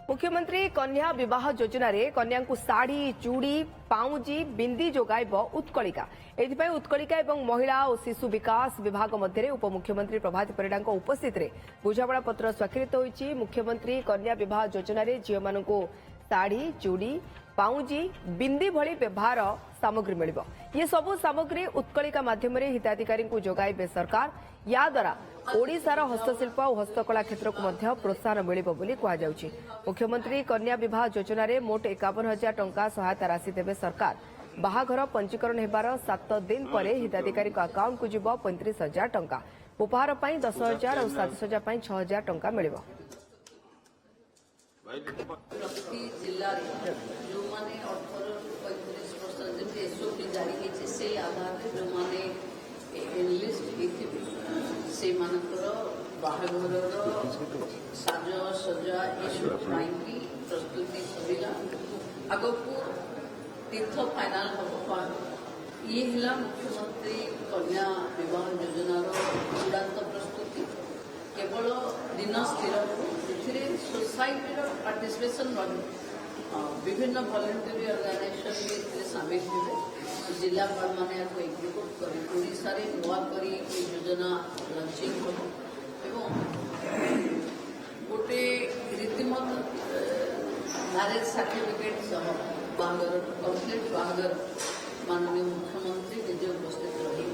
मुख्यमंत्री कन्या विवाह योजना रे कन्या को साड़ी चूड़ी पाउजी बिंदी जोगाइब उत्कलिका एथिपाई उत्कलिका एवं महिला और शिशु विकास विभाग मध्य उपमुख्यमंत्री प्रभाती परिडा उपस्थित रे बुझामणा पत्र स्वाक्षरित होईछि। मुख्यमंत्री कन्या विवाह योजना रे झियो मानकु साड़ी चूड़ी पाउजी बिंदी भली व्यवहार सामग्री मिल ये सबु सामग्री उत्कलिका माध्यम हिताधिकारी को जोगाइबे सरकार। या द्वारा ओडिशार हस्तशिल्प और हस्तकला क्षेत्र को मध्य प्रोत्साहन मिल कहुछि। मुख्यमंत्री कन्या विवाह योजना रे मोट 51,000 टंका सहायता राशि देवे सरकार। बाहाघर पंजीकरण हेबार 7 दिन पर हिताधिकारी अकाउंट को जीव 35,000 टंका। उपहार पर 10,000 और साज सजा 6,000 टंका मिल। प्रति जिले जो मैंने 18-35 वर्ष जब एसओपी जारी होती से आधार जो मैंने एनलिस्ट होते से बाहाघर साज सजा ये प्रस्तुति सरिला आग को तीर्थ फाइनाल हम ये मुख्यमंत्री कन्या विवाह योजनार चूड़ांत प्रस्तुति केवल दिन स्थिर सोसाइटी पार्टिसिपेशन विभिन्न वॉलंटरी ऑर्गेनाइजेशन भी सामिल हुए जिलापाल मैंने एग्जीक्यूट कर ओडिशा नुआ कर योजना लंचिंग हो गोटे रीतिमत मैरेज सर्टिफिकेट सह बाहागर कम्प्लीट बाहागर माननीय मुख्यमंत्री निजे उपस्थित रही